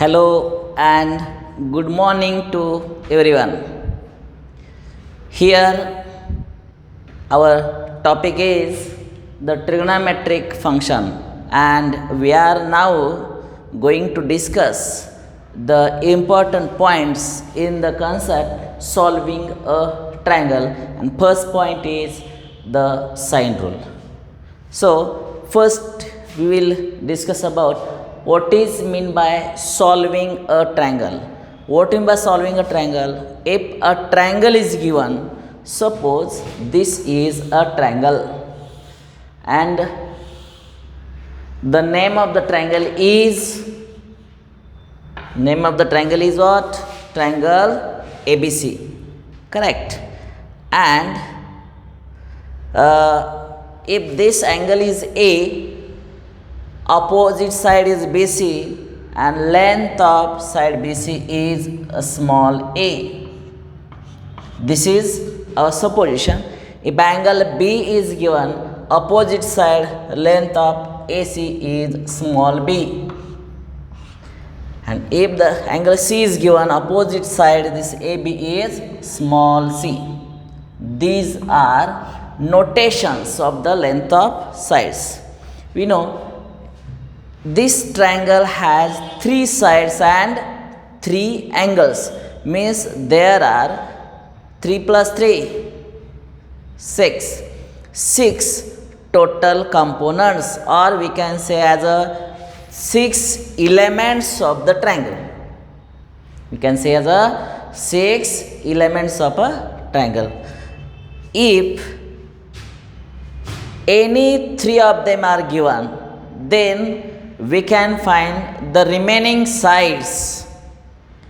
Hello and good morning to everyone. Here our topic is the trigonometric function, and we are now going to discuss the important points in the concept solving a triangle, and first point is the sine rule. So first we will discuss about what is mean by solving a triangle. What mean by solving a triangle? If a triangle is given, suppose this is a triangle, and the name of the triangle is what? Triangle ABC, correct? And if this angle is A, opposite side is BC, and length of side BC is a small a. This is our supposition. If angle B is given, opposite side length of AC is small b. And if the angle C is given, opposite side this AB is small c. These are notations of the length of sides. We know this triangle has 3 sides and 3 angles, means there are 3 plus 3, 6 total components, or we can say as a 6 elements of the triangle. We can say as a 6 elements of a triangle. If any 3 of them are given, then we can find the remaining sides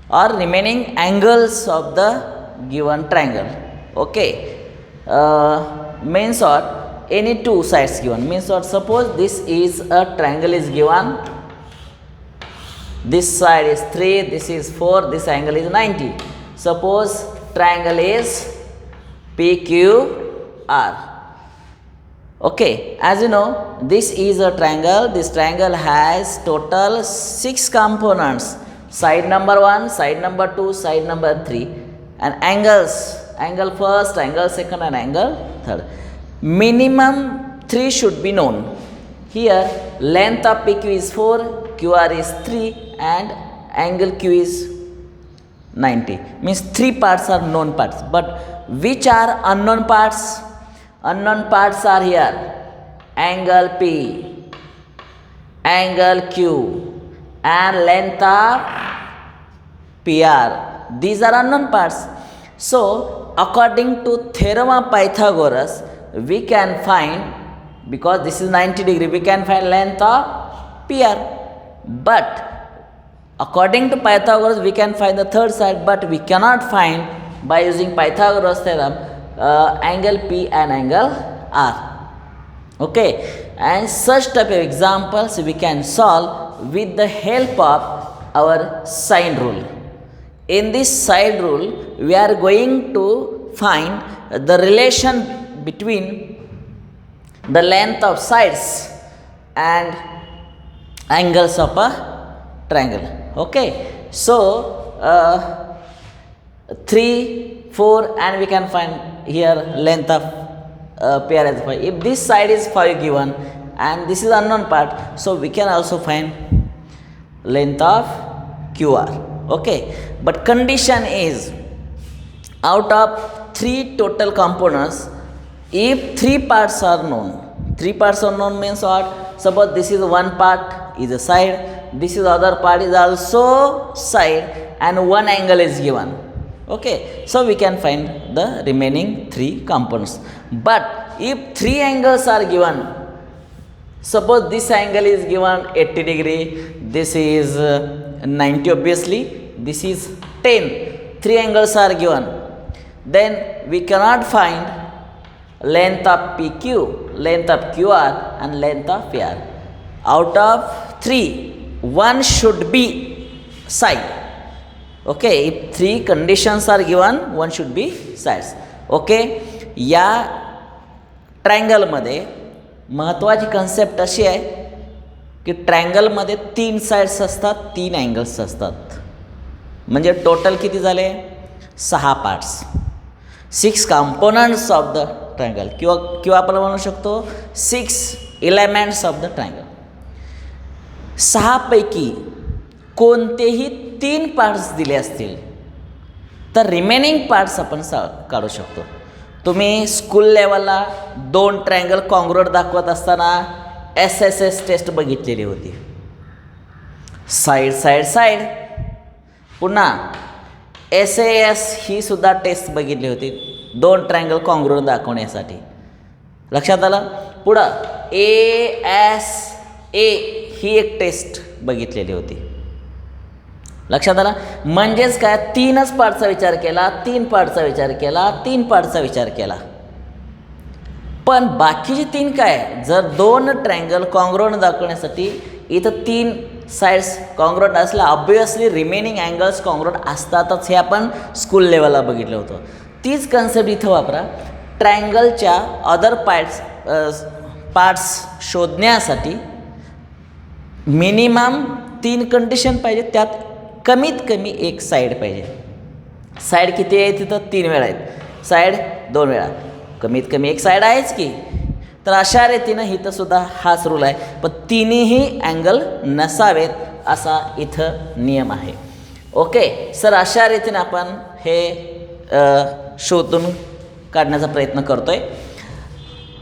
or remaining angles of the given triangle. Okay, means what? Any 2 sides given, means what? Suppose this is a triangle is given, this side is 3, this is 4, this angle is 90. Suppose triangle is PQR. Okay, as you know, this is a triangle. This triangle has total 6 components: side number 1, side number 2, side number 3, and angles: angle first, angle second, and angle third. Minimum 3 should be known. Here, length of PQ is 4, QR is 3, and angle Q is 90. Means 3 parts are known parts. But which are unknown parts? Unknown parts are here: angle P, angle Q, and length of PR. These are unknown parts. So, according to theorem of Pythagoras, we can find, because this is 90 degree, we can find length of PR. But according to Pythagoras, we can find the third side, but we cannot find by using Pythagoras theorem angle P and angle R. Okay, and such type of examples we can solve with the help of our sine rule. In this sine rule, we are going to find the relation between the length of sides and angles of a triangle. Okay, so 3, 4, and we can find here length of pair as 5. If this side is 5 given and this is unknown part, so we can also find length of QR. Okay, but condition is, out of 3 total components, if 3 parts are known, 3 parts are known means what? Suppose this is one part is a side, this is other part is also side, and one angle is given. Okay, so we can find the remaining 3 components. But if 3 angles are given, suppose this angle is given 80 degree, this is 90 obviously, this is 10, 3 angles are given, then we cannot find length of PQ, length of QR, and length of PR. Out of 3, 1 should be side. Okay, if 3 conditions are given, 1 should be sides. Okay, या ट्रायंगलमध्ये महत्त्वाची concept अशी आहे की ट्रायंगलमध्ये 3 sides असतात, 3 angles असतात. म्हणजे total किती झाले? 6 parts, 6 components of the triangle, किंवा आपण म्हणू शकतो 6 एलिमेंट्स ऑफ द ट्रायंगल. 6 पैकी कोणतेही 3 पार्ट्स दिले असतील तर रिमेनिंग पार्ट्स आपण काढू शकतो. तुम्ही स्कूल लेवलला 2 ट्रायंगल कॉन्ग्रुएंट दाखवत असताना SSS टेस्ट बघितलेली होती. Side side side. पुन्हा SAS ही सुद्धा टेस्ट बघितली होती 2 ट्रायंगल कॉन्ग्रुएंट दाखवण्यासाठी. लक्षात आलं? पुढं ASA ही एक टेस्ट बघितलेली होती. लक्षात आला? म्हणजेच काय, 3च पार्टचा विचार केला, 3 पार्टचा विचार केला, 3 पार्टचा विचार केला. पण बाकीचे 3 काय? जर 2 ट्रायंगल कॉन्ग्रुएंट दाखवण्यासाठी इथं 3 साईड्स कॉन्ग्रुएंट असल्या, ऑब्वियसली रिमेनिंग अँगल्स कॉन्ग्रुएंट असतातच. हे आपण स्कूल लेवलला बघितलं होतं. तीच कन्सेप्ट इथं वापरा. ट्रायंगलच्या अदर पार्ट्स शोधण्यासाठी मिनिमम 3 कंडिशन पाहिजे. त्यात कमीत कमी एक साईड पाहिजे. साईड किती आहे? तिथं 3 वेळा आहेत. साईड 2 वेळा. कमीत कमी एक साईड आहेच की. तर अशा रीतीनं इथं सुद्धा हाच रूल आहे. पण 3ही अँगल नसावेत असा इथं नियम आहे. ओके सर, अशा रीतीनं आपण हे शोधून काढण्याचा प्रयत्न करतो आहे.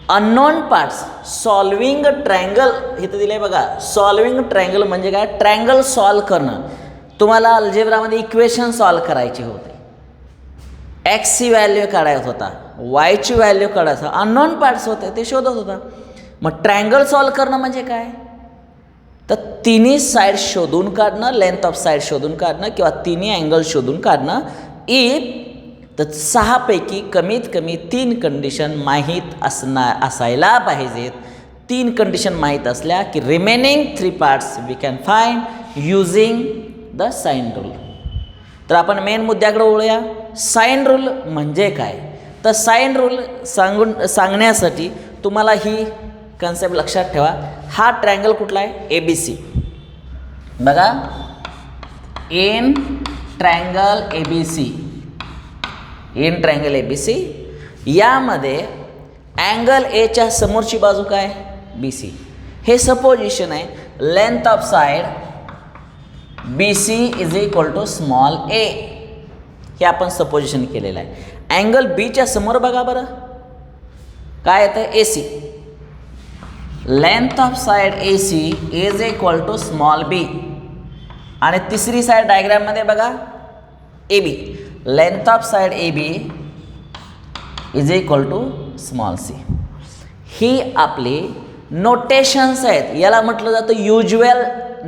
अननोन पार्ट्स सॉल्विंग ट्रायंगल इथं दिलं आहे बघा. सॉल्विंग ट्रायंगल म्हणजे काय? ट्रायंगल सॉल्व करणं. तुम्हाला अल्जेब्रामध्ये इक्वेशन सॉल्व करायची होते. एक्सची व्हॅल्यू काढायचा होता, वायची व्हॅल्यू काढायचा, अननोन पार्ट्स होते ते शोधत होता. मग ट्रायंगल सॉल्व करणं म्हणजे काय? तर 3 साईड शोधून काढणं, लेंथ ऑफ साईड शोधून काढणं किंवा 3 अँगल शोधून काढणं. तर 6 पैकी कमीत कमी 3 कंडिशन माहीत असायला पाहिजेत. 3 कंडिशन माहीत असल्या की remaining 3 parts we can find using the sine rule. तर आपण मेन मुद्द्याकडे वळूया. साइन रूल म्हणजे काय? तर साइन रूल सांगण्यासाठी तुम्हाला ही कन्सेप्ट लक्षात ठेवा. हा ट्रायंगल कुठला आहे? ABC. बघा, in triangle ABC. In triangle ABC यामध्ये अँगल Aच्या समोरची बाजू काय? BC. हे सपोजिशन आहे. Length of side BC is equal to small a. हे आपण सपोजिशन केलेलं आहे. अँगल Bच्या समोर बघा बरं काय येतं? AC. Length of side AC is equal to small b. आणि तिसरी साईड डायग्राममध्ये बघा AB. Length of side AB is equal to small c. ही आपली नोटेशन्स आहेत. याला म्हटलं जातं युज्युअल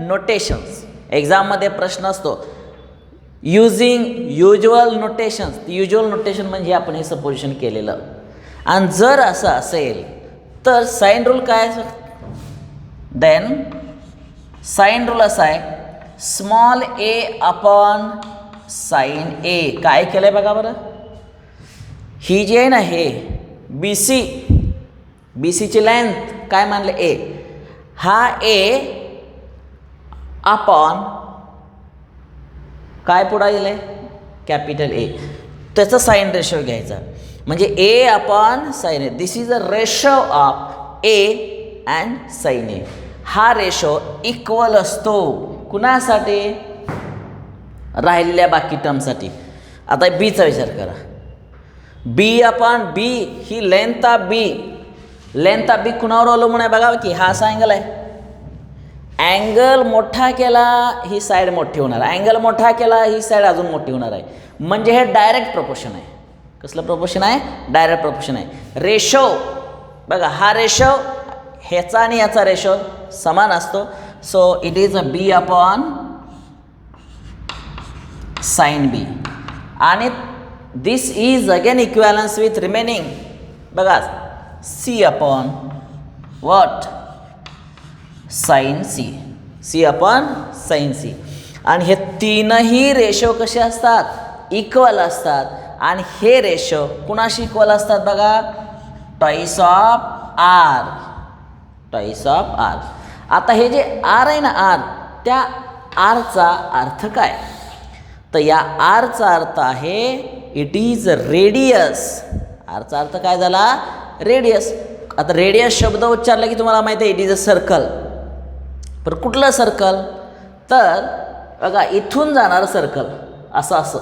नोटेशन्स. एक्झाममध्ये प्रश्न असतो using usual notations. Usual notation म्हणजे आपण हे सपोजिशन केलेलं. आणि जर असं असेल तर साइन रूल काय? देन साइन रूल असा आहे small a upon sine a. काय केलं आहे बघा बरं. ही जी आहे ना हे BCची लेंथ काय मानले? a. हा a अपॉन काय पुढे दिलं आहे? Capital A. त्याचा साइन रेशो घ्यायचा म्हणजे a upon sine a. This is a ratio of a and sine a. हा रेशो इक्वल असतो कुणासाठी? राहिलेल्या बाकी टर्मसाठी. आता बीचा विचार करा. b upon b he length of b. Length of b कुणावर अवलंबून आहे बघा की. हा असा अँगल आहे. अँगल मोठा केला ही साईड मोठी होणार आहे. अँगल मोठा केला ही साईड अजून मोठी होणार आहे. म्हणजे हे डायरेक्ट प्रपोर्शन आहे. कसलं प्रपोर्शन आहे? डायरेक्ट प्रपोर्शन आहे. रेशो बघा, हा रेशो ह्याचा आणि याचा रेशो समान असतो. So it is a b upon sine b. आणि this is again equivalence with remaining बघा c upon what? Sine c. c upon sine c. आणि हे 3ही रेशो कसे असतात? इक्वल असतात. आणि हे रेशो कुणाशी इक्वल असतात बघा? Twice of r. Twice of r. आता हे जे आर आहे ना, आर, त्या आरचा अर्थ काय? तर या आरचा अर्थ आहे इट इज रेडियस. आरचा अर्थ काय झाला? रेडियस. आता रेडियस शब्द उच्चारला की तुम्हाला माहिती आहे इट इज अ सर्कल. पण कुठलं सर्कल? तर बघा, इथून जाणारं सर्कल, असं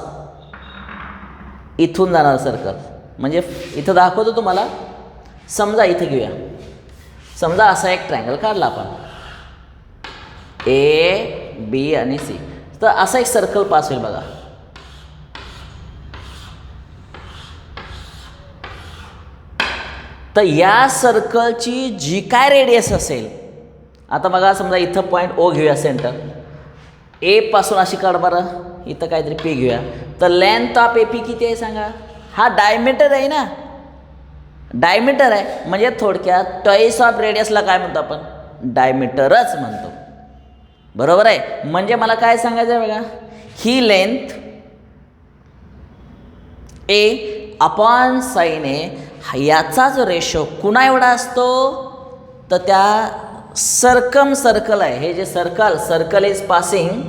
इथून जाणारं सर्कल. म्हणजे इथं दाखवतो तुम्हाला. समजा इथं घेऊया, समजा असा एक ट्रायंगल काढला आपण, ए, बी आणि सी. तर असा एक सर्कल पास होईल बघा. तर या सर्कलची जी काय रेडियस असेल, आता बघा समजा इथं पॉईंट ओ घेऊया सेंटर, ए पासून अशी काढ बरं, इथं काहीतरी पी घेऊया. तर लेंथ ऑफ ए पी किती आहे सांगा? हा डायमीटर आहे ना, डायमीटर आहे. म्हणजे थोडक्यात ट्वाइस ऑफ रेडियसला काय म्हणतो आपण? डायमीटरच म्हणतो. बरोबर आहे. म्हणजे मला काय सांगायचं आहे बघा, ही लेंथ ए अपॉन साइन ए, याचा जो रेशो कुणा एवढा असतो? तर त्या सर्कल आहे. हे जे circle is passing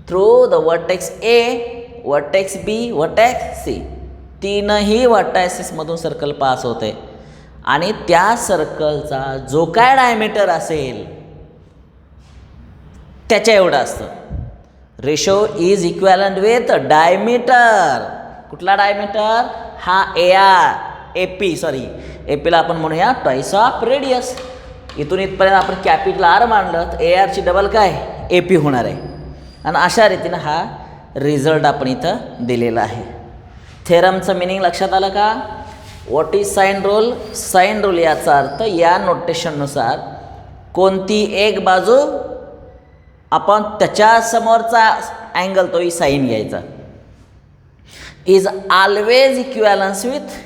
through the vertex A, vertex B, vertex C. तीनही वर्टायसिसमधून सर्कल पास होते आणि त्या सर्कलचा जो काय डायमीटर असेल त्याच्या एवढं असतं. Ratio is equivalent with diameter. कुठला डायमीटर? हा A R, A P, sorry A पीला आपण म्हणूया ट्वाइस ऑफ रेडियस. इथून इथपर्यंत आपण कॅपिटल आर मांडलं तर ए आरची डबल काय? ए पी होणार आहे. आणि अशा रीतीनं हा रिझल्ट आपण इथं दिलेला आहे. थेरमचं मिनिंग लक्षात आलं का? What is sine rule? Sine rule याचा अर्थ या नोटेशननुसार कोणती एक बाजू आपण त्याच्या समोरचा अँगल तोही साईन घ्यायचा. Is always equivalence with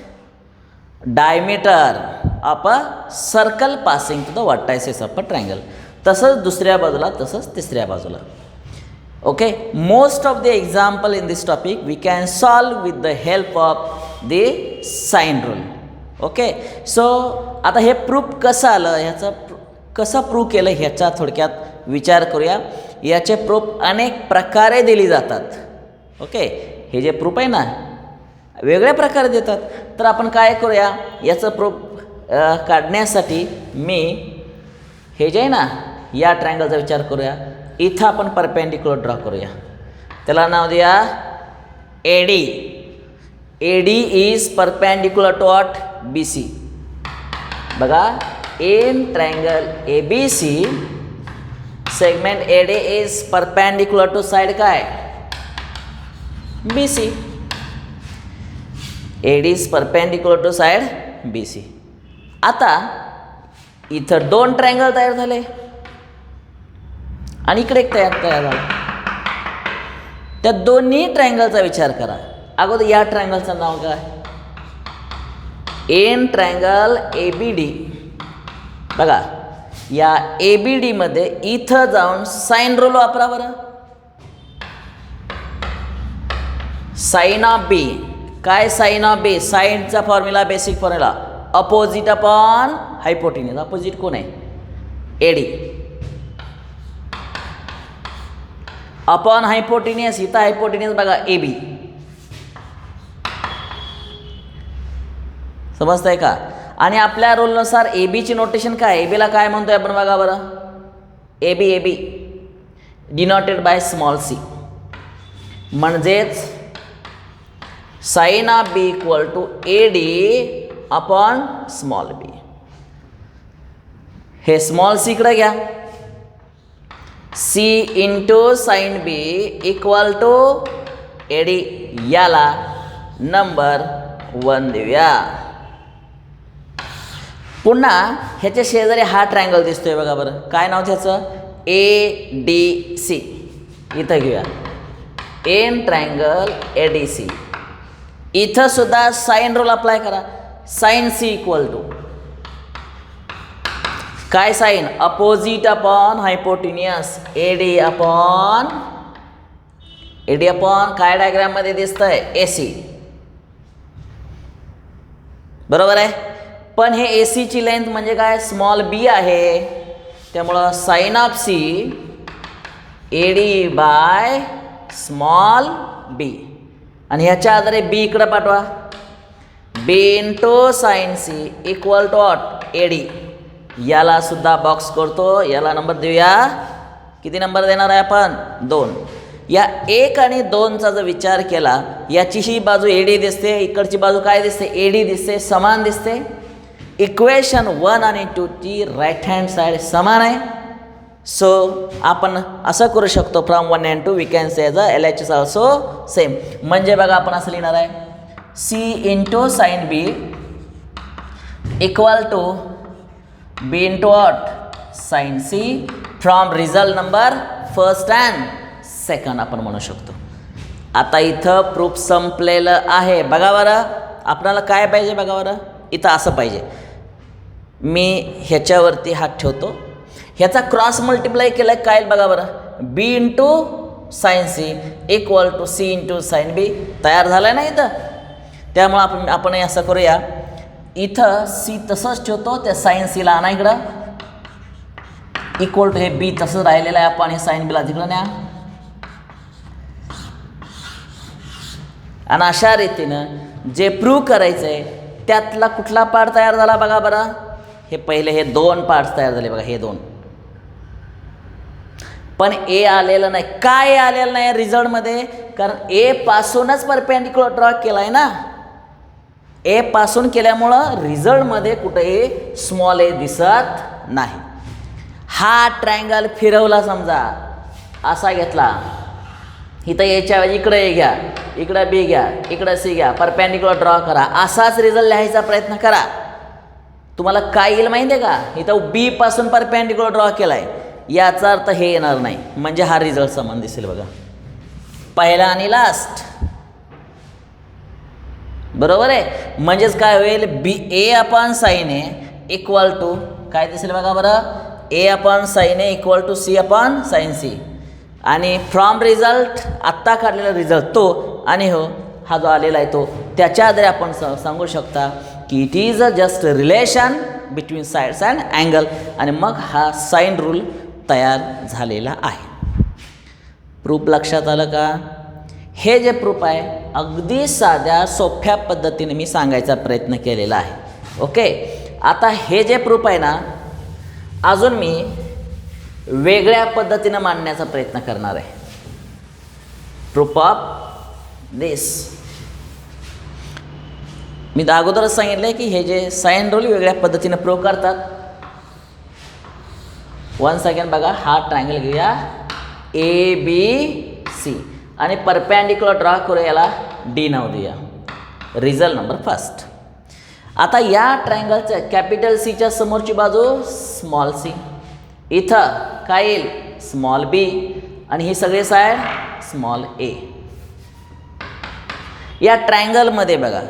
diameter of a circle passing to the vertices of a triangle. तसंच दुसऱ्या बाजूला, तसंच तिसऱ्या बाजूला. Okay, most of the example in this topic we can solve with the help of the sine rule. Okay, so आता हे proof कसं आलं, ह्याचं कसं प्रूफ केलं ह्याचा थोडक्यात विचार करूया. याचे प्रूफ अनेक प्रकारे दिली जातात. ओके, हे जे प्रूफ आहे ना वेगळ्या प्रकारे देतात. तर आपण काय करूया, याचं प्रूफ काढण्यासाठी मी हे जे आहे ना या ट्रायंगलचा विचार करूया. इथं आपण परपेंडिक्युलर ड्रॉ करूया. त्याला नाव द्या A D. A D is perpendicular to what? B C. बघा, in triangle A B C segment A D is perpendicular to side काय? B C. A D is perpendicular to side B C. आता इथं दोन triangle तयार झाले आणि इकडे एक तयार झाला. त्या दोन्ही ट्रायंगलचा विचार करा. अगोदर या ट्रायंगलचं नाव काय? In triangle A B D. बघा, या ए बी डीमध्ये इथं जाऊन साइन रूल वापरा बरं. साइन ऑफ बी काय? साइन ऑफ बी, साइनचा formula, basic formula opposite upon hypotenuse. Opposite कोण आहे? ए डी. अपॉन हायपोटेन्यूज, इथं हायपोटेन्यूज बघा ए बी. समजतंय का? आणि आपल्या रूलनुसार ए बीची नोटेशन काय? ए बीला काय म्हणतोय आपण बघा बरं. A B denoted by small c. म्हणजेच sine of B equal to A D upon small b. हे स्मॉल सी इकडे घ्या. C into sine B equal to A D. याला नंबर 1 देऊया. पुन्हा ह्याच्या शेजारी हा ट्रायंगल दिसतोय बघा बरं. काय नाव त्याचं? A D C. इथं घेऊया in triangle A D C. इथं सुद्धा साइन रूल अप्लाय करा. साइन सी इक्वल टू काय? Sine opposite upon hypotenuse. A D upon काय डायग्राममध्ये दिसतंय? A C. बरोबर आहे. पण हे ए सीची लेंथ म्हणजे काय? स्मॉल बी आहे. त्यामुळं sine of C A D by small b, आणि ह्याच्या आधारे बी इकडं पाठवा. B into sine C equal to what A D. याला सुद्धा बॉक्स करतो, याला नंबर देऊया. किती नंबर देणार आहे आपण 2. या 1 आणि 2चा जर विचार केला, याची ही बाजू एडी दिसते, इकडची बाजू काय दिसते एडी दिसते, समान दिसते. इक्वेशन 1 आणि 2 ची राईट हँड साईड समान आहे. सो आपण असं करू शकतो from 1 and 2 we can say the LHS also same. म्हणजे बघा आपण असं लिहिणार आहे c into sine B equal to b into what sine C from result number first and second आपण म्हणू शकतो. आता इथं प्रूफ संपलेलं आहे. बघा बरं आपल्याला काय पाहिजे, बघा बरं इथं असं पाहिजे. मी ह्याच्यावरती हात ठेवतो, ह्याचा क्रॉस मल्टिप्लाय केलं काय बघा बरं. B into sine C equal to c into sine B तयार झालं आहे ना इथं. त्यामुळं आपण असं करूया, इथं सी तसंच ठेवतो, त्या साइन सीला आणा इकडं इक्वल टू हे बी तसंच राहिलेलं आहे, आपण हे साइन बीला तिकडं न्या. आणि अशा रीतीनं जे प्रूव्ह करायचं आहे त्यातला कुठला पार्ट तयार झाला बघा बरं. हे पहिले हे 2 पार्ट्स तयार झाले बघा, हे 2. पण ए आलेलं नाही. काय आलेलं नाही रिझल्टमध्ये, कारण ए पासूनच परपेंडिक्युलर ड्रॉ केला आहे ना. ए पासून केल्यामुळं रिझल्टमध्ये कुठेही स्मॉल ए दिसत नाही. हा ट्रायंगल फिरवला समजा, असा घेतला, इथं याच्या ऐवजी इकडे ए घ्या, इकडं बी घ्या, इकडं सी घ्या, परपेंडिक्युलर ड्रॉ करा, असाच रिझल्ट लिहायचा प्रयत्न करा. तुम्हाला काय येईल माहिती आहे का, इथं बी पासून परपेंडिक्युलर ड्रॉ केला आहे, याचा अर्थ हे येणार नाही, म्हणजे हा रिझल्ट समान दिसेल बघा, पहिला आणि लास्ट. बरोबर आहे. म्हणजेच काय होईल, b a upon sine A equal to काय दिसेल बघा बरं, ए upon sine A equal to C upon sine C. आणि फ्रॉम रिझल्ट आत्ता काढलेला रिझल्ट तो, आणि हो हा जो आलेला आहे तो, त्याच्या आधारे आपण सांगू शकता की it is a just relation between sides and angle, आणि मग हा साइन रूल तयार झालेला आहे. प्रूफ लक्षात आलं का. हे जे प्रूफ आहे अगदी साध्या सोप्या पद्धतीने मी सांगायचा प्रयत्न केलेला आहे. ओके. आता हे जे प्रूफ आहे ना, अजून मी वेगळ्या पद्धतीनं मांडण्याचा प्रयत्न करणार आहे. प्रूफ ऑफ दिस मी अगोदरच सांगितलं आहे की हे जे साइन रूल वेगळ्या पद्धतीनं प्रूव्ह करतात. 1 सेकंड बघा, हा ट्रायंगल घेऊया ए बी सी आणि परपेंडिक्युलर ड्रॉ करू, याला डी नाव देऊया. Result number first. आता या ट्रायंगलच्या कॅपिटल सीच्या समोरची बाजू स्मॉल सी, इथं काय येईल स्मॉल बी, आणि ही सगळी साईड स्मॉल ए. या ट्रायंगलमध्ये बघा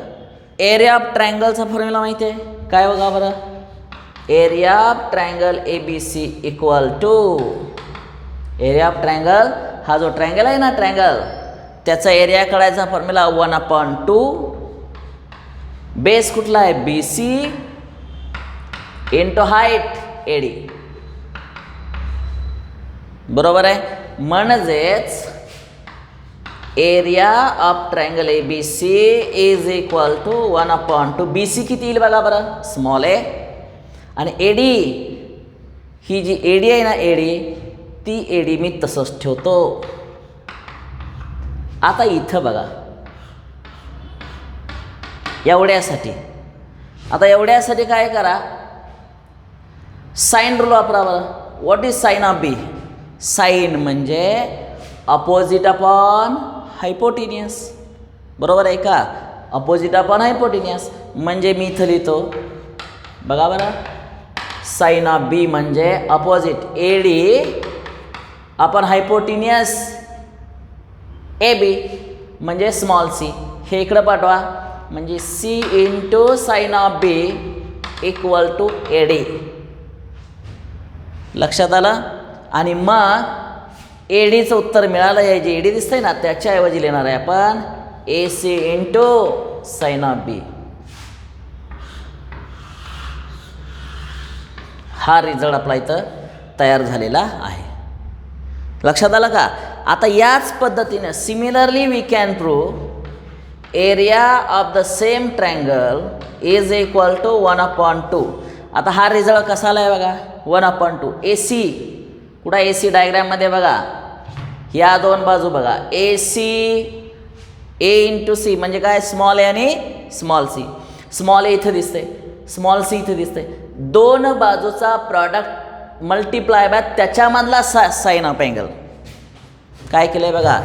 एरिया ऑफ ट्रायंगलचा फॉर्म्युला माहिती आहे काय बघा बरं. Area of triangle A B C equal to, area of triangle हा जो ट्रायंगल आहे ना ट्रायंगल, त्याचा एरिया काढायचा फॉर्म्युला 1/2, बेस कुठला आहे B C into height A D. बरोबर आहे. म्हणजेच area of triangle A B C is equal to 1/2. B C किती येईल बघा बरं, स्मॉल ए, आणि A D he G A D आहे ना ए डी, ती ए डी मी तसंच ठेवतो. आता इथं बघा एवढ्यासाठी, आता एवढ्यासाठी काय करा, साइन रूल वापरा बरं. What is sine of B. Sine म्हणजे अपोजिट अपॉन हायपोटिनियस. बरोबर आहे का, अपोजिट अपॉन हायपोटिनियस. म्हणजे मी इथं लिहितो बघा बरं, साइन ऑफ बी म्हणजे opposite A D upon hypotenuse A B म्हणजे स्मॉल सी. हे इकडं पाठवा, म्हणजे c into sine of B equal to A D. लक्षात आलं. आणि मग ए डीचं उत्तर मिळालं, हे जे ए डी दिसतंय ना त्याच्याऐवजी लिहिणार आहे आपण ए सी इंटू साइन ऑफ बी. हा रिझल्ट आपला इथं तयार झालेला आहे. लक्षात आलं का? आता याच पद्धतीने similarly we can prove area of the same triangle is equal to 1/2. आता हा रिझल्ट कसा आला आहे बघा, 1/2. ए सी कुठं, ए सी डायग्रॅममध्ये बघा, ह्या दोन बाजू बघा, ए सी, ए इंटू सी म्हणजे काय, स्मॉल ए आणि स्मॉल सी. स्मॉल ए इथं दिसते, स्मॉल सी इथं दिसते. दोन बाजूचा प्रॉडक्ट मल्टिप्लाय बाय त्याच्यामधला साइन ऑफ अँगल. काय केलं आहे बघा,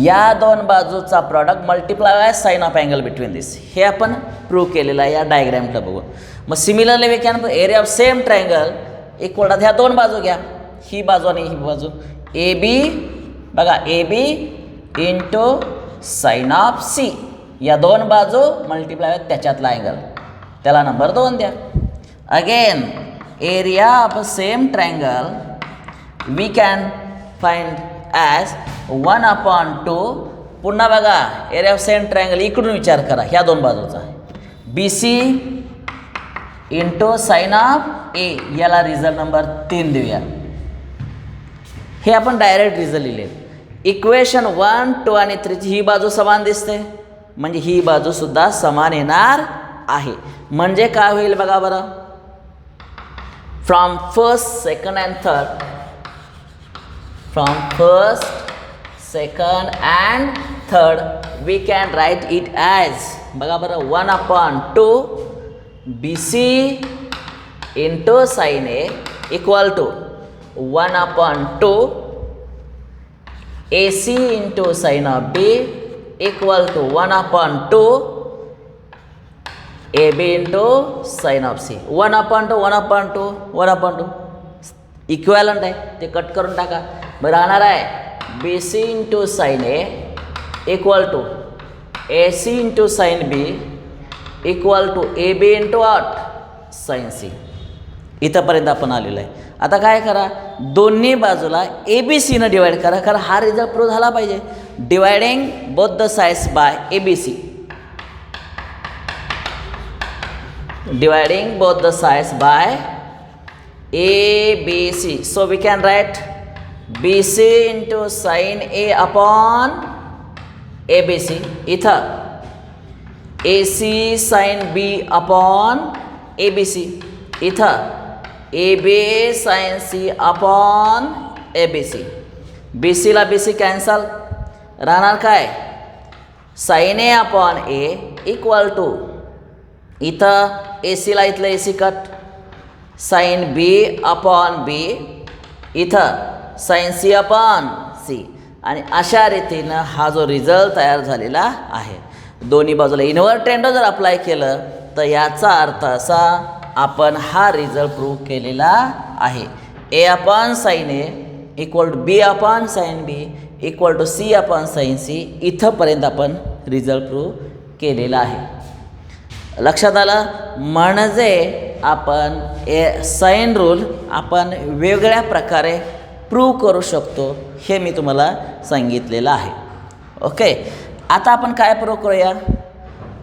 या दोन बाजूचा product multiply by sine of angle between this. हे आपण प्रूव्ह केलेलं आहे या डायग्रॅमकडे बघून. मग similarly we can area of same triangle equal ह्या दोन बाजू घ्या, ही बाजू आणि ही बाजू, ए बी बघा, a B into sine of C. या दोन बाजू मल्टिप्लाय त्याच्यातला अँगल, त्याला नंबर 2 द्या. Again area of same triangle we can find as 1/2. पुन्हा बघा, एरिया ऑफ सेम ट्रायंगल इकडून विचार करा, ह्या दोन बाजूचा, B C into sine of A. याला रिझल्ट नंबर 3 देऊया. हे आपण डायरेक्ट रिझल्ट लिहिले. इक्वेशन 1, 2 आणि 3 ही बाजू समान दिसते, म्हणजे ही बाजू सुद्धा समान येणार आहे. म्हणजे काय होईल बघा बरं, from first, second and third, from first, second and third we can write it as बघा बरं 1/2 B C into sine A equal to 1/2 A C into sine of B equal to 1/2 A B into sine of C. 1/2 equivalent आहे, ते cut करून टाका. मग राहणार आहे B C into sine A equal to A C into sine B equal to A B into sine C. इथंपर्यंत आपण आलेलो आहे. आता काय करा, दोन्ही बाजूला ए बी सीनं डिवाईड करा, कारण हा रिझल्ट प्रूव्ह झाला पाहिजे. Dividing both the sides by A B C, dividing both the sides by ABC. So we can write BC into sin A upon ABC. इथं AC sin B upon ABC. इथं AB sin C upon ABC. BC ला BC cancel, राहणार काय, sin A upon A equal to इथं A सीला इथलं A C cut, sine B upon B, इथं sine C upon C. आणि अशा रीतीनं हा जो रिझल्ट तयार झालेला आहे, दोन्ही बाजूला इन्व्हर्टेंडो जर अप्लाय केलं तर याचा अर्थ असा, आपण हा रिझल्ट प्रूव्ह केलेला आहे. A upon sine A equal to B upon sine B equal to C upon sine C. इथंपर्यंत आपण रिझल्ट प्रूव्ह केलेला आहे. लक्षात आलं? म्हणजे आपण साइन रूल आपण वेगळ्या प्रकारे प्रूव्ह करू शकतो, हे मी तुम्हाला सांगितलेलं आहे. ओके, आता आपण काय प्रूव्ह करूया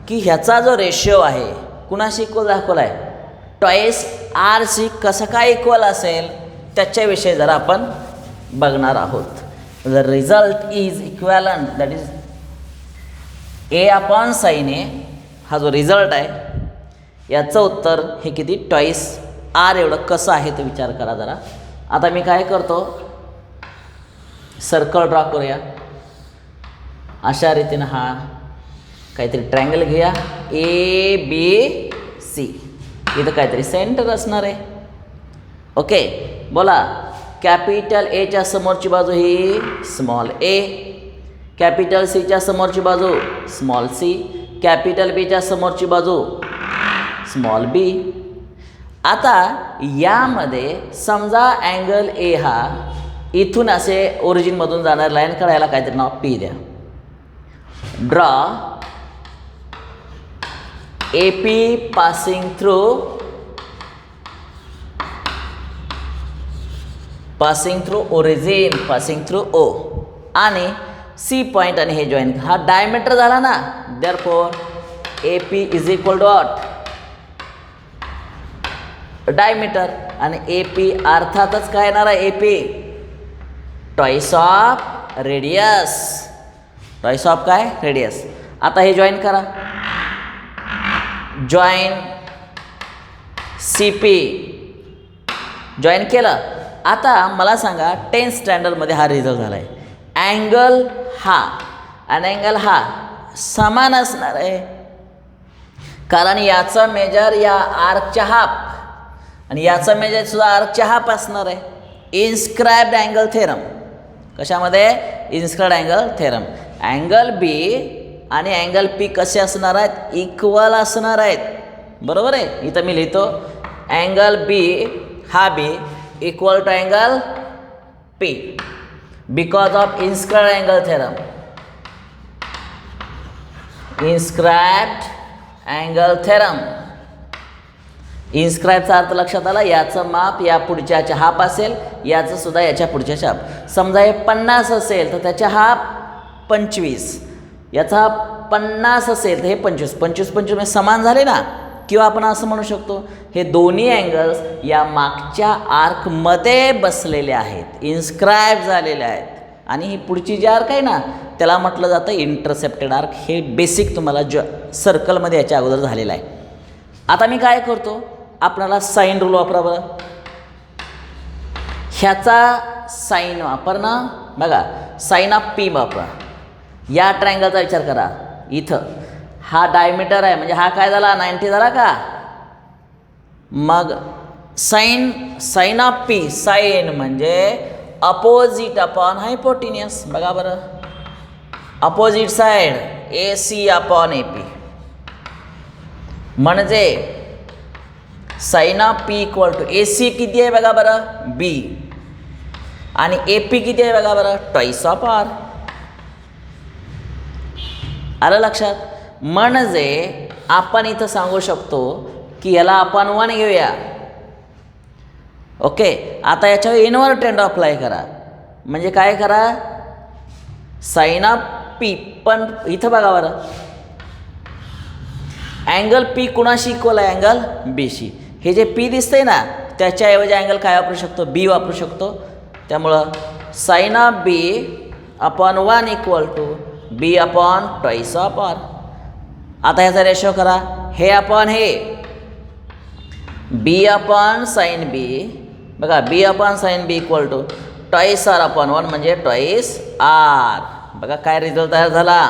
की ह्याचा जो रेशिओ आहे कुणाशी इक्वल दाखवला आहे, टॉईस आर सी कसं काय इक्वल असेल त्याच्याविषयी जरा आपण बघणार आहोत. The result is equivalent, that is a upon sine A. हा जो रिझल्ट आहे याचं उत्तर हे किती, टॉईस आर एवढं कसं आहे ते विचार करा जरा. आता मी काय करतो, सर्कल ड्रॉ करूया. अशा रीतीनं हा काहीतरी ट्रायंगल घेऊया, ए बी सी. इथं काहीतरी सेंटर असणार आहे. ओके, बोला, कॅपिटल एच्या समोरची बाजू ही स्मॉल ए, कॅपिटल सीच्या समोरची बाजू स्मॉल सी, कॅपिटल बीच्या समोरची बाजू स्मॉल बी. आता यामध्ये समजा अँगल ए हा इथून असे ओरिजिनमधून जाणार लाईन काढायला काहीतरी नाव पी द्या. Draw A P passing through origin, passing through O, आणि सी पॉईंट आणि हे जॉईन. हा डायमीटर झाला ना, therefore A P is equal to what, diameter, आणि ए पी अर्थातच काय येणार आहे, A P twice of radius, twice of काय रेडियस. आता हे जॉईन करा, जॉईन सी पी जॉईन केलं. आता मला सांगा 10th स्टँडर्डमध्ये हा रिझल्ट झाला आहे. अँगल हा आणि अँगल हा समान असणार आहे, कारण याचं मेजर या आर्कच्या हाफ आणि याचं मेजर सुद्धा आर्कच्या हाफ असणार आहे. इन्स्क्राइब्ड अँगल थेरम, कशामध्ये, inscribed angle theorem. Angle B आणि अँगल पी कसे असणार आहेत, इक्वल असणार आहेत, बरोबर आहे. इथं मी लिहितो अँगल बी हा B equal to angle P because of inscribed angle theorem. Inscribed angle theorem, इन्स्क्राइबचा अर्थ लक्षात आला, याचं माप या पुढच्याच्या हाफ असेल, याचं सुद्धा याच्या पुढच्याच्या हाफ. समजा हे 50 असेल तर त्याच्या हाफ 25, याचा हाफ 50 असेल तर हे 25, 25 म्हणजे समान झाले ना. किंवा आपण असं म्हणू शकतो हे दोन्ही अँगल्स या मागच्या आर्कमध्ये बसलेले आहेत, इन्स्क्राइब झालेले आहेत, आणि ही पुढची जी आर्क आहे ना त्याला म्हटलं जातं इंटरसेप्टेड आर्क. हे बेसिक तुम्हाला सर्कलमध्ये याच्या अगोदर झालेलं आहे. आता मी काय करतो, आपल्याला साईन रूल वापरा बरं. ह्याचा साईन वापर ना, बघा साईन ऑफ पी वापरा. या ट्रायंगलचा विचार करा, इथं हा डायमीटर आहे म्हणजे हा काय झाला 90 झाला का. मग साईन ऑफ पी, साईन म्हणजे अपोजिट अपॉन हायपोटिनियस. बघा बरं, opposite side A C upon A P, म्हणजे sine of P equal to A C किती आहे बघा बरं बी, आणि ए पी किती आहे बघा बरं ट्वाईस ऑफ आर. आलं लक्षात. म्हणजे आपण इथं सांगू शकतो की याला आपण 1 घेऊया. ओके, आता याच्यावर इनवर्ड ट्रेंड अप्लाय करा, म्हणजे काय करा, साईन ऑफ पी, पण इथं बघा बरं अँगल पी कुणाशी इक्वल आहे, अँगल बीशी. हे जे पी दिसतंय ना त्याच्याऐवजी अँगल काय वापरू शकतो, बी वापरू शकतो. त्यामुळं sine of B upon 1 equal to B upon twice of R. आता ह्याचा रेशो करा, हे अपॉन हे, बी अपॉन साईन बी, बघा b upon sine B equal to twice R upon 1 म्हणजे ट्वाईस आर. बघा काय रिझल्ट तयार झाला,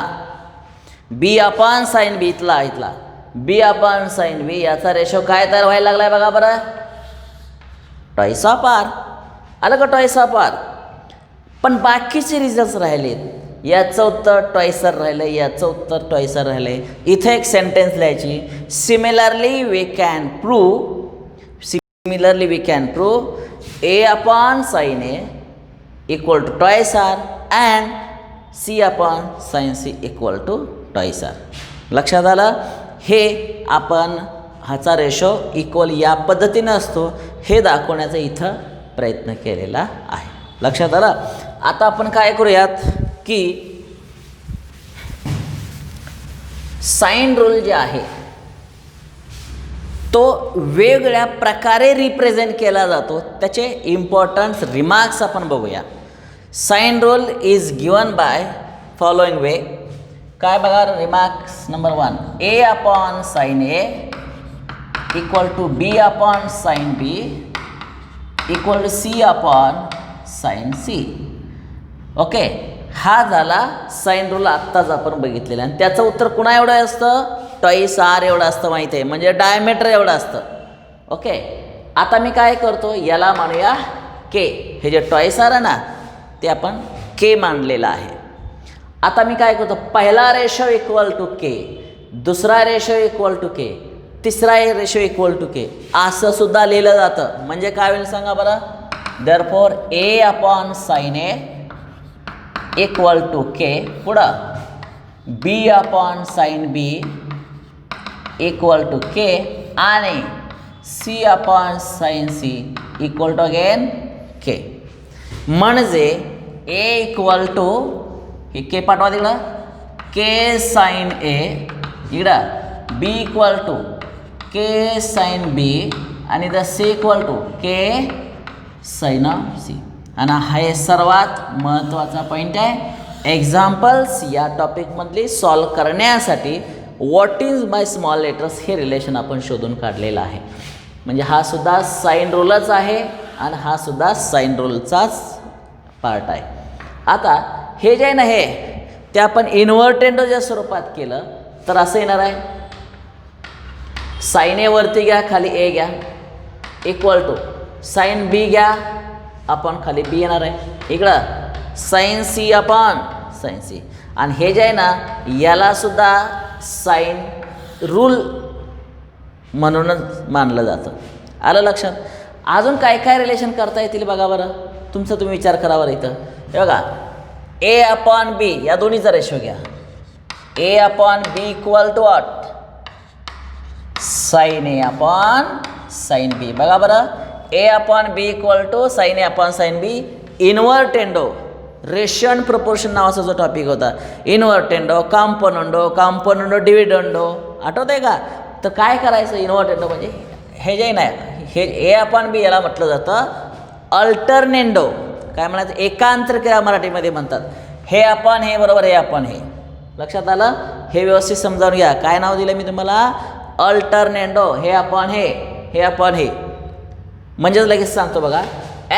बी अपॉन साईन बी, इथला बी अपॉन साईन बी, याचा रेशो काय तयार व्हायला लागला आहे बघा बरं, ट्वाईस ऑफ आर. आलं का ट्वाईस ऑफ आर. पण बाकीचे रिझल्ट राहिलेत, याचं उत्तर ट्वाईसर राहिलं, याचं उत्तर ट्वाईसर राहिलं. इथे एक सेंटेन्स लिहायची, similarly we can prove A upon sine A equal to twice R and C upon sine C equal to twice R. लक्षात आलं. हे आपण ह्याचा रेशो इक्वल या पद्धतीनं असतो हे दाखवण्याचा इथं प्रयत्न केलेला आहे. लक्षात आलं. आता आपण काय करूयात की साइन रूल जे आहे तो वेगवेगळ्या प्रकारे रिप्रेझेंट केला जातो, त्याचे इम्पॉर्टन्स रिमार्क्स आपण बघूया. Sine rule is given by following way. काय बघा remarks number 1, A upon sine A equal to B upon sine B equal to C upon sine C. Okay, हा झाला साइन रूल आत्ताच आपण बघितलेला, आणि त्याचं उत्तर कुणा एवढं असतं, ट्वाईस आर एवढं असतं, माहिती आहे, म्हणजे डायमीटर एवढं असतं. ओके, आता मी काय करतो, याला मानूया के. हे जे ट्वाईस आर आहे ना ते आपण के मानलेलं आहे. आता मी काय करतो, पहिला रेशो इक्वल टू के, दुसरा रेशो इक्वल टू के, तिसरा रेशो इक्वल टू के, असं सुद्धा लिहिलं जातं. म्हणजे काय होईल सांगा बरं, therefore A upon sine A equal to K, पुढं B upon sine B equal to K, आणि C upon sine C equal to again K. म्हणजे ए इक्वल टू हे के पाठवा तिकडं, के साइन ए इकडं, B equal to K sine B आणि the C equal to K sine of C. आणि हा हे सर्वात महत्त्वाचा पॉईंट आहे. एक्झाम्पल्स या टॉपिकमधली सॉल्व करण्यासाठी what is my small letters हे रिलेशन आपण शोधून काढलेलं आहे. म्हणजे हा सुद्धा साइन रूलच आहे आणि हा सुद्धा साइन रूलचाच पार्ट आहे. आता हे जे आहे ना हे ते आपण इन्व्हर्टेंडोच्या स्वरूपात केलं तर असं येणार आहे. साइन ए वरती घ्या, खाली ए घ्या, इक्वल टू साइन बी घ्या, आपण खाली बी येणार आहे. इकडं साइन सी आपण साइन सी. आणि हे जे आहे ना याला सुद्धा साइन रूल म्हणूनच मानलं जातं. आलं लक्षात. अजून काय काय रिलेशन करता येतील बघा बरं. तुमचा तुम्ही विचार करा बरं. इथं हे बघा ए अपॉन बी या दोन्हीचा रेशो घ्या. A upon B equal to what sine A upon sine B. बघा बरं ए upon B equal to sine A upon sine B. Invertendo रेशन प्रपोर्शन नावाचा जो टॉपिक होता इन्व्हर्टेंडो कॉम्पोनंडो डिव्हिडंडो आठवत आहे का. तर काय करायचं इन्व्हर्टेंडो म्हणजे हे जे नाही हे ए अपॉन बी याला म्हटलं जातं अल्टरनेंडो. काय म्हणायचं एकांतर क्रिया मराठीमध्ये म्हणतात. हे आपण हे बरोबर हे आपण हे. लक्षात आलं. हे व्यवस्थित समजावून घ्या. काय नाव दिलं मी तुम्हाला अल्टरनेंडो. हे आपण हे आपण हे. म्हणजेच लगेच सांगतो बघा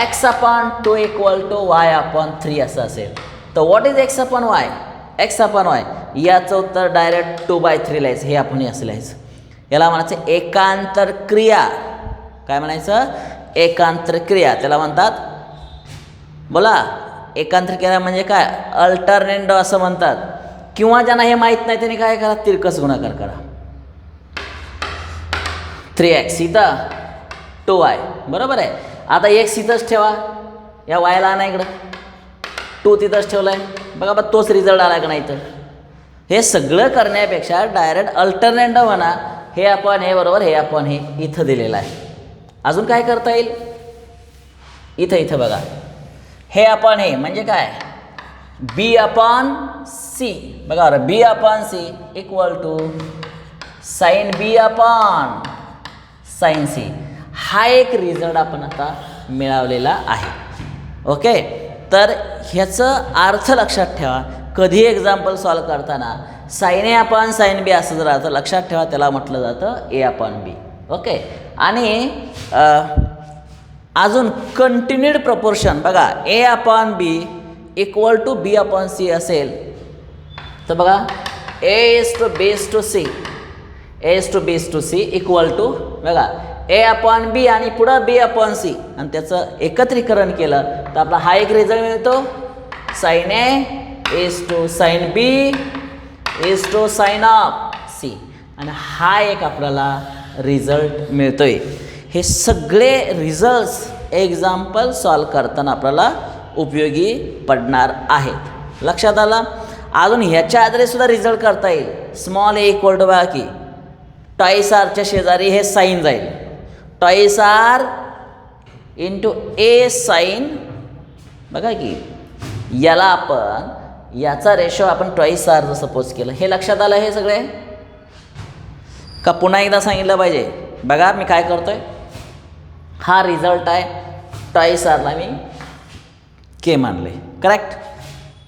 X upon 2 equal to Y upon 3 असं असेल तर what is X upon Y. X upon Y याचं उत्तर डायरेक्ट 2/3 लिहायचं. हे आपण असं लिहायचं. याला म्हणायचं एकांतर क्रिया. काय म्हणायचं एकांतर क्रिया त्याला म्हणतात. बोला एकांतर क्रिया म्हणजे काय अल्टरनेंडो असं म्हणतात. किंवा ज्यांना हे माहीत नाही त्यांनी काय करा तिरकस गुणाकार करा. 3x इथं 2y बरोबर आहे. आता x इथंच ठेवा या वायला आणा इकडं 2 तिथंच ठेवलं आहे. बघा तोच रिझल्ट आला का नाही. तर हे सगळं करण्यापेक्षा डायरेक्ट अल्टरनेंडो म्हणा. हे आपण हे बरोबर हे आपण हे इथं दिलेलं आहे. अजून काय करता येईल इथं बघा हे आपण हे म्हणजे काय बी अपॉन सी. बघा बरं B upon C equal to sine B upon sine C. हा एक रिझल्ट आपण आता मिळवलेला आहे. ओके. तर ह्याचं अर्थ लक्षात ठेवा. कधी एक्झाम्पल सॉल्व करताना साइन ए अपॉन साइन बी असं जर राहतं लक्षात ठेवा त्याला म्हटलं जातं ए अपॉन बी. ओके. आणि अजून कंटिन्यूड प्रपोर्शन बघा A upon B equal to B upon C असेल तर बघा A is to B is to C A is to B is to C equal to बघा ए अपॉन बी आणि पुढं बी अपॉन सी आणि त्याचं एकत्रीकरण केलं तर आपला हा एक रिझल्ट मिळतो. Sine A is to sine B is to sine of C आणि हा एक आपल्याला रिझल्ट मिळतोय. हे सगळे रिझल्ट्स एक्झाम्पल सॉल्व करताना आपल्याला उपयोगी पडणार आहेत. लक्षात आलं. अजून ह्याच्या आधारे सुद्धा रिझल्ट करता येईल. स्मॉल ए इक्वल टू बघा की टॉईस आरच्या शेजारी हे साईन जाईल. Toys R into A sine बघा की याला आपण याचा रेशो आपण टॉईस आर जर सपोज केलं. हे लक्षात आलं हे सगळे का पुन्हा एकदा सांगितलं पाहिजे. बघा मी काय करतोय हा रिझल्ट आहे. टॉईस आरला मी के मानले करेक्ट.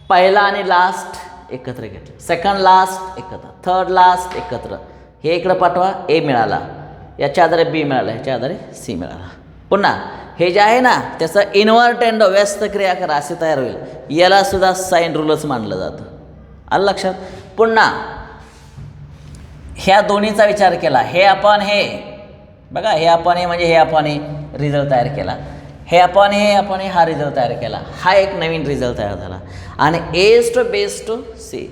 पहिला आणि लास्ट एकत्र घेतलं. सेकंड लास्ट एकत्र. थर्ड लास्ट एकत्र. हे इकडं पाठवा ए मिळाला. याच्या आधारे बी मिळाला. ह्याच्या आधारे सी मिळाला. पुन्हा हे जे आहे ना त्याचं इन्व्हर्टेंडो व्यस्त क्रिया करा असे तयार होईल. याला सुद्धा साइन रूलच मानलं जातं. आलं लक्षात. पुन्हा ह्या दोन्हीचा विचार केला. हे आपण हे बघा हे आपण हे म्हणजे हे आपण हे रिझल्ट तयार केला. हे आपण हे हा रिझल्ट तयार केला. हा एक नवीन रिझल्ट तयार झाला. आणि as to base to C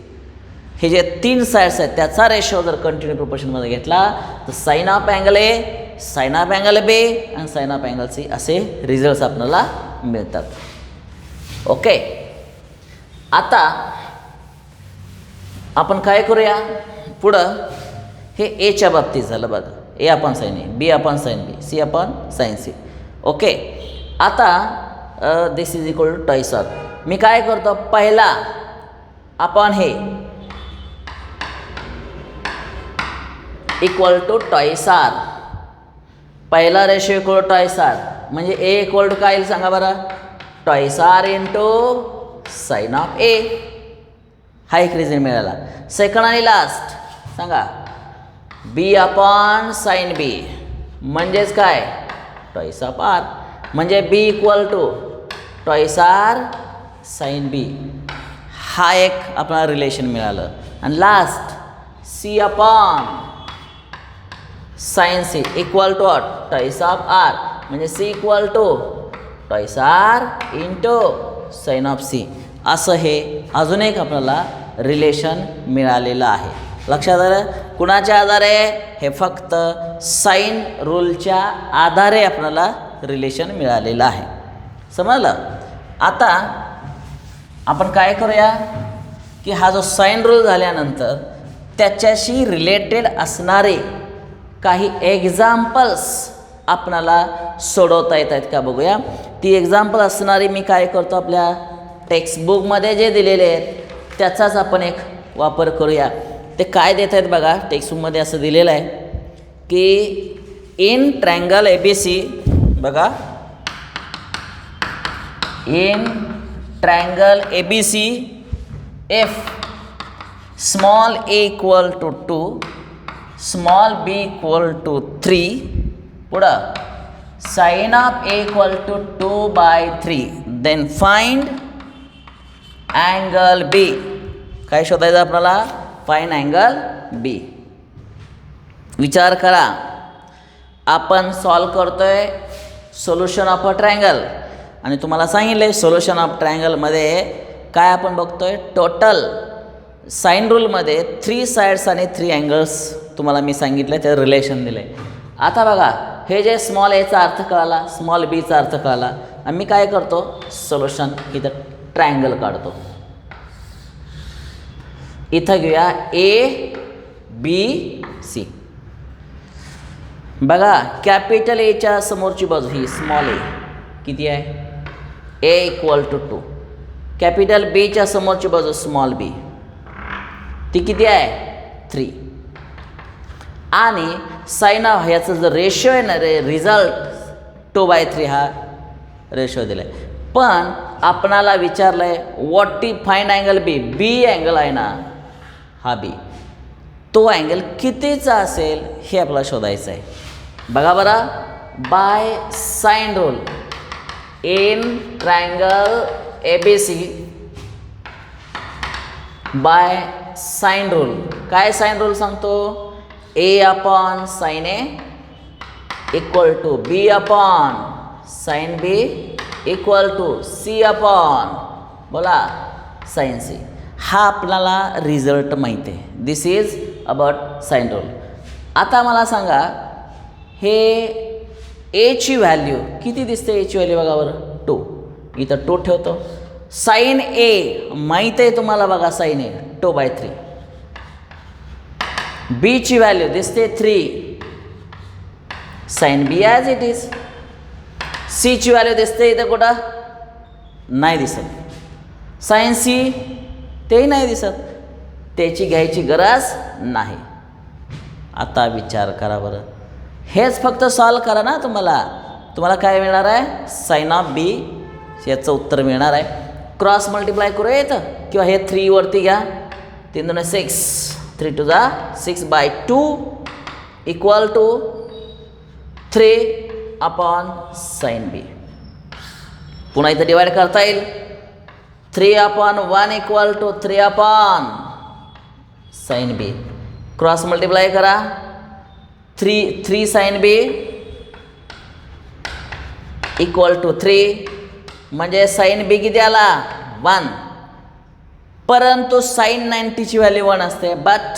हे जे 3 साईड्स आहेत त्याचा रेशो जर कंटिन्यू प्रोपोर्शनमध्ये घेतला तर sine of angle A sine of angle B आणि साइन ऑफ अँगल सी असे रिझल्ट्स आपल्याला मिळतात. ओके. आता आपण काय करूया पुढं. हे एच्या बाबतीत झालं बघा. A upon sine A B upon sine B C upon sine C. Okay. आता this is equal to twice of. मी काय करतो पहिला आपण हे इक्वल टू टॉईस आर. पहिला रेशो इक्वल टॉईस आर, म्हणजे ए इक्वल टू काय येईल सांगा बरं, twice R into sine of A. हा एक रिझन मिळाला. सेकंड आणि लास्ट सांगा, बी अपॉन साईन बी म्हणजेच काय, टॉईस ऑफ आर, म्हणजे B equal to twice R sine B. हा एक आपल्याला रिलेशन मिळालं. आणि last C upon sine C equal to twice of R, म्हणजे C equal to twice R into sine of C. असं हे अजून एक आपल्याला रिलेशन मिळालेलं आहे. लक्षात आलं? कुणाच्या आधारे? हे फक्त साइन रूलच्या आधारे आपल्याला रिलेशन मिळालेलं आहे. समजलं? आता आपण काय करूया की हा जो साइन रूल झाल्यानंतर त्याच्याशी रिलेटेड असणारे काही एक्झाम्पल्स आपणाला सोडवता येत आहेत का बघूया. ती एक्झाम्पल असणारी मी काय करतो, आपल्या टेक्स्टबुकमध्ये जे दिलेले आहेत त्याचाच आपण एक वापर करूया. ते काय देत आहेत बघा, टेक्स्टबुकमध्ये असं दिलेलं आहे की in triangle A B C, बघा in triangle A B C if small A equal to 2, small B equal to 3, पुढं sine of A equal to 2/3, then find angle B. काय शोधायचं आपल्याला? Find angle B. विचार करा, आपण solve करतोय solution of a triangle आणि तुम्हाला सांगितलं सोल्युशन ऑफ ट्रायंगलमध्ये काय आपण बघतोय, टोटल साइन रूलमध्ये 3 साइड्स आणि 3 अँगल्स तुम्हाला मी सांगितलं, ते रिलेशन दिलं आहे. आता बघा, हे जे स्मॉल एचा अर्थ कळाला, स्मॉल बीचा अर्थ कळाला, आणि मी काय करतो, सोल्युशन इथं ट्रायंगल काढतो. इथं घेऊया ए बी सी. बघा, कॅपिटल एच्या समोरची बाजू ही स्मॉल ए किती आहे, ए इक्वल टू 2. कॅपिटल बीच्या समोरची बाजू स्मॉल बी ती किती आहे, 3. आणि साइन ऑफ ह्याचं जर रेशो आहे ना, रिझल्ट 2/3 हा रेशो दिला आहे. पण आपणाला विचारलं आहे what to find angle B. B angle आहे ना हा बी, तो अँगल कितीचा असेल हे आपल्याला शोधायचं आहे. बघा बरं, by sine rule in triangle A B C, by sine rule. काय साइन रूल सांगतो, A upon sine A equal to B upon sine B equal to C upon, बोला, साइन सी. हा आपल्याला रिझल्ट माहिती आहे. This is about sine rule. आता मला सांगा, हे एची व्हॅल्यू किती दिसते, एची व्हॅल्यू बघा बरं, 2. इथं 2 ठेवतो. साइन ए माहीत आहे तुम्हाला, बघा साइन ए 2/3. बीची व्हॅल्यू दिसते 3, sine B as it is. सीची व्हॅल्यू दिसते इथं कुठं, नाही दिसत. साइन सी तेही नाही दिसत, त्याची घ्यायची गरज नाही. आता विचार करा बरं, हेच फक्त सॉल्व करा ना, तुम्हाला काय मिळणार आहे, साइन ऑफ बी याचं उत्तर मिळणार आहे. क्रॉस मल्टिप्लाय करूया येतं, किंवा हे 3 वरती घ्या, 3 2 6, 3 2 6/2 equal to 3 upon sine B. पुन्हा इथं डिवाइड करता येईल. 3 upon 1 equal to 3 upon sine B. Cross multiply करा, 3 साइन बी इक्वल टू 3, म्हणजे साइन बी किती आला, 1. परंतु साइन 90ची व्हॅल्यू 1 असते. But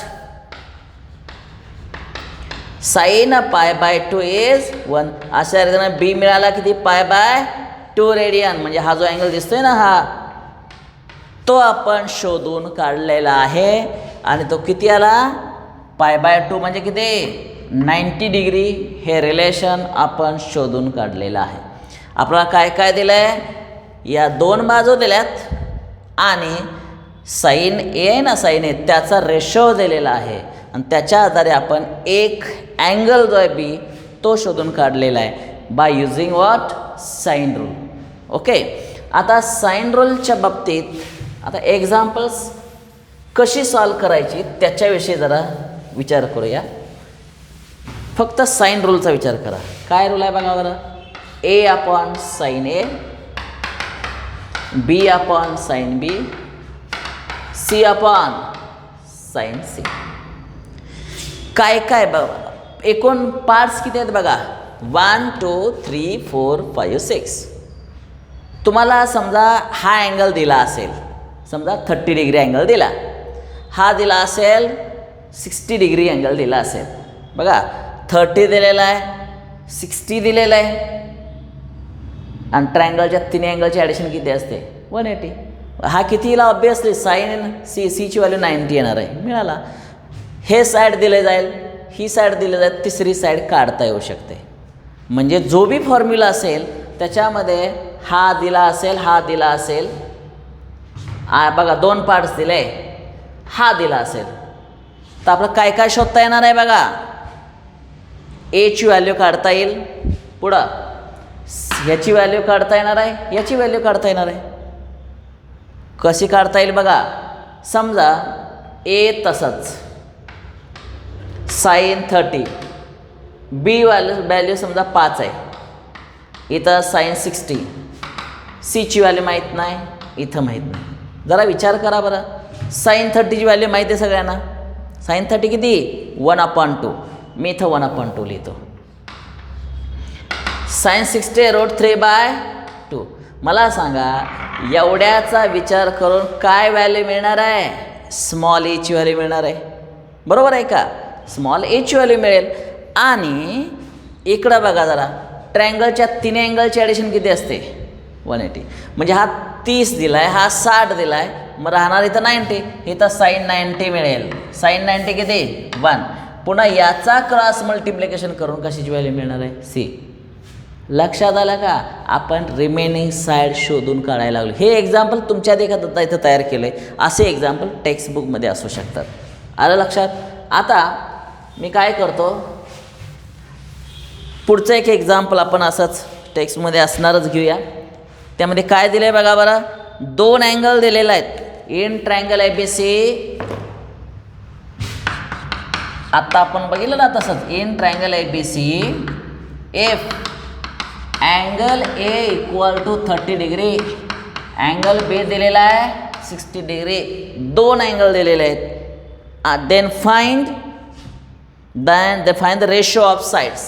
sine π/2 is 1. अशा रीतीने बी मिळाला किती, π/2 रेडियन. म्हणजे हा जो अँगल दिसतोय ना, हा तो आपण शोधून काढलेला आहे. आणि तो किती आला, π/2 म्हणजे किती, 90 डिग्री. हे रिलेशन आपण शोधून काढलेलं आहे. आपल्याला काय काय दिलं आहे, या 2 बाजू दिल्यात आणि साइन ए आहे ना, साइन ए त्याचा रेशो दिलेला आहे. आणि त्याच्या आधारे आपण एक अँगल जो आहे बी तो शोधून काढलेला आहे by using what sine rule. Okay, आता साइन रूलच्या बाबतीत आता एक्झाम्पल्स कशी सॉल्व करायची त्याच्याविषयी जरा विचार करूया. फक्त साइन रूलचा विचार करा. काय रूल आहे बघा बरं. ए upon sine A, B upon sine B, C upon sine C. काय काय बघा, एकूण पार्ट्स किती आहेत बघा. 1 2 3 4 5 6. तुम्हाला समजा हा अँगल दिला असेल, समजा 30 डिग्री अँगल दिला, हा दिला असेल 60 डिग्री अँगल दिला असेल. बघा 30 दिलेला आहे, 60 दिलेलं आहे आणि ट्रायंगलच्या तिन्ही अँगलची ॲडिशन किती असते 180. हा कितीला ऑब्वियसली साइन सीची व्हॅल्यू 90 येणार आहे. मिळाला. हे साईड दिले जाईल, ही साईड दिली जाईल, तिसरी साईड काढता येऊ शकते. म्हणजे जो बी फॉर्म्युला असेल त्याच्यामध्ये हा दिला असेल, हा दिला असेल, बघा 2 पार्ट्स दिले, हा दिला असेल, तर आपलं काय काय शोधता येणार आहे बघा. एची व्हॅल्यू काढता येईल, पुढं ह्याची व्हॅल्यू काढता येणार आहे, याची व्हॅल्यू काढता येणार आहे. कशी काढता येईल बघा. समजा ए तसंच साइन 30, बी व्हॅल्यू समजा 5 आहे, इथं साइन 60, सीची व्हॅल्यू माहीत नाही, इथं माहीत नाही. जरा विचार करा बरं. साइन 30ची व्हॅल्यू माहिती आहे सगळ्यांना. साइन 30 किती 1/2. मी इथं 1/2 लिहितो. साइन 60 √3/2. मला सांगा एवढ्याचा विचार करून काय व्हॅल्यू मिळणार आहे. स्मॉल एची व्हॅल्यू मिळणार आहे. बरोबर आहे का. स्मॉल एची व्हॅल्यू मिळेल. आणि इकडं बघा जरा, ट्रायंगलच्या तिन्ही अँगलची ॲडिशन किती असते 180. म्हणजे हा 30 दिला आहे, हा 60 दिला आहे, मग राहणार इथं 90. इथं साइन 90 मिळेल. साइन 90 किती 1. पुन्हा याचा क्रॉस मल्टिप्लिकेशन करून कशाची व्हॅल्यू मिळणार आहे सी. लक्षात आलं का. आपण रिमेनिंग साईड शोधून काढायला लागलो. हे एक्झाम्पल तुमच्या देखत इथं तयार केलं आहे. असे एक्झाम्पल टेक्स्टबुकमध्ये असू शकतात. आलं लक्षात. आता मी काय करतो, पुढचं एक एक्झाम्पल आपण असंच टेक्स्टमध्ये असणारच घेऊया. त्यामध्ये काय दिलं आहे बघा बरं. 2 अँगल दिलेले आहेत इन ट्रायंगल ABC. आत्ता आपण बघितलं ना तसंच. In triangle ABC if angle A equal to 30 degree, angle B दिलेला आहे 60 डिग्री. 2 अँगल दिलेले आहेत. Then find the ratio of sides.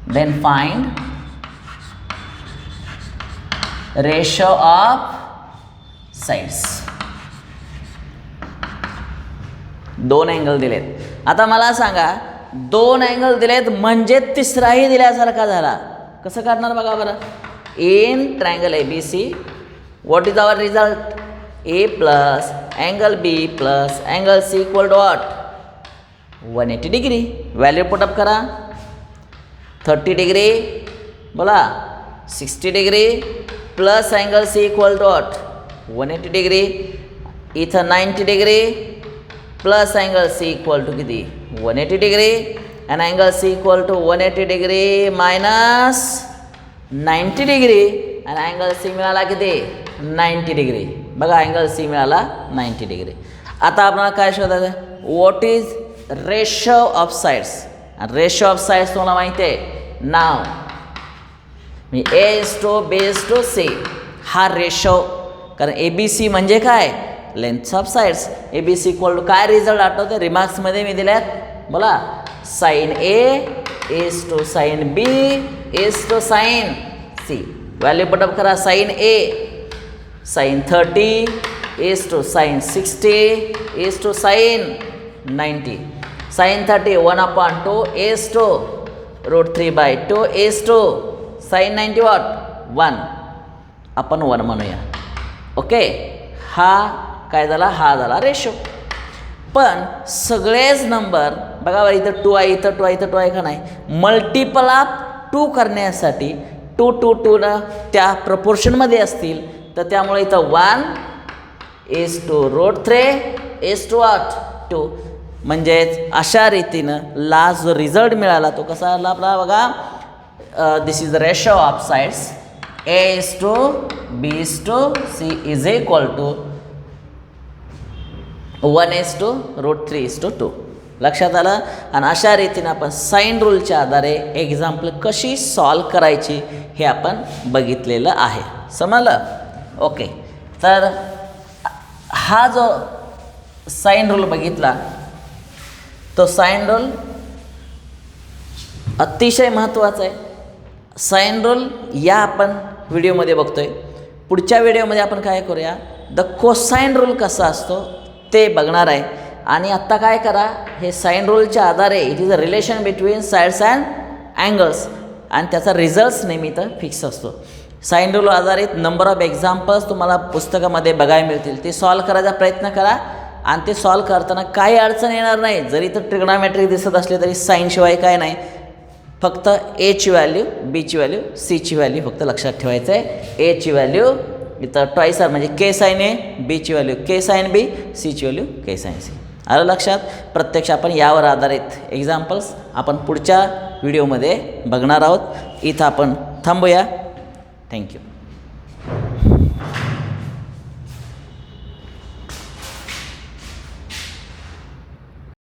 Then find ratio of sides. 2 angle दिलेत. आता मला सांगा 2 अँगल दिलेत म्हणजे तिसराही दिल्यासारखा झाला. कसं काढणार बघा बरं. In triangle ABC what is our result. A plus angle B plus angle C equal to what 180 degree. Value put up करा. 30 डिग्री बोला 60 degree plus angle C equal to what 180 degree. इथं 90 degree plus angle C equal to किती 180 degree. आणि angle C equal to 180 degree minus 90 degree. आणि angle C मिळाला किती 90 degree. बघा angle C मिळाला 90 डिग्री. आता आपल्याला काय शोधायचं. What is ratio of sides. Ratio of sides तुम्हाला माहिती आहे. नाव मी A:B:C हा रेशो. कारण ABC म्हणजे काय length of sides. ABC equal to काय रिझल्ट आठवते रिमार्क्समध्ये मी दिल्यात. बोला sine A sine B sine C. Value put up करा. Sine A sine 30 sine 60 sine 90. Sine 30 1/2 √3/2 sine 90 what 1. आपण 1 म्हणूया. ओके. हा काय झाला. हा झाला रेशो. पण सगळेच नंबर बघा बरं. इथं 2 आहे, इथं 2 आहे, इथं 2 आहे का नाही. मल्टिपल ऑफ 2 करण्यासाठी 2 न त्या प्रपोर्शनमध्ये असतील. तर त्यामुळे इथं 1 √3 2. म्हणजेच अशा रीतीनं लास्ट जो रिझल्ट मिळाला तो कसा आला आपला बघा. This is the ratio of sides A:B:C is equal to 1:√3:2. लक्षात आलं. आणि अशा रीतीनं आपण साइन रूलच्या आधारे एक्झाम्पल कशी सॉल्व करायची हे आपण बघितलेलं आहे. समजलं. ओके. तर हा जो साइन रूल बघितला तो साइन रूल अतिशय महत्त्वाचा आहे. साइन रूल या आपण व्हिडिओमध्ये बघतोय. पुढच्या व्हिडिओमध्ये आपण काय करूया, द कोसाइन रूल कसा असतो ते बघणार आहे. आणि आत्ता काय करा, हे साइन रूलच्या आधारे it is a relation between sides and angles आणि त्याचा रिझल्ट्स नेहमी तर फिक्स असतो. साइन रूल आधारित नंबर ऑफ एक्झाम्पल्स तुम्हाला पुस्तकामध्ये बघायला मिळतील. ते सॉल्व करायचा प्रयत्न करा आणि ते सॉल्व करताना काही अडचण येणार नाही. जरी तर ट्रिग्नॉमेट्रिक दिसत असले तरी साईनशिवाय काय नाही, फक्त एची व्हॅल्यू, बीची व्हॅल्यू, सीची व्हॅल्यू फक्त लक्षात ठेवायचं आहे. एची व्हॅल्यू इथं ट्वाईस आर म्हणजे के साइन ए, बीची व्हॅल्यू के साइन बी, सीची व्हॅल्यू के साइन सी. आलं लक्षात. प्रत्यक्ष आपण यावर आधारित एक्झाम्पल्स आपण पुढच्या व्हिडिओमध्ये बघणार आहोत. इथं आपण थांबूया. थँक्यू.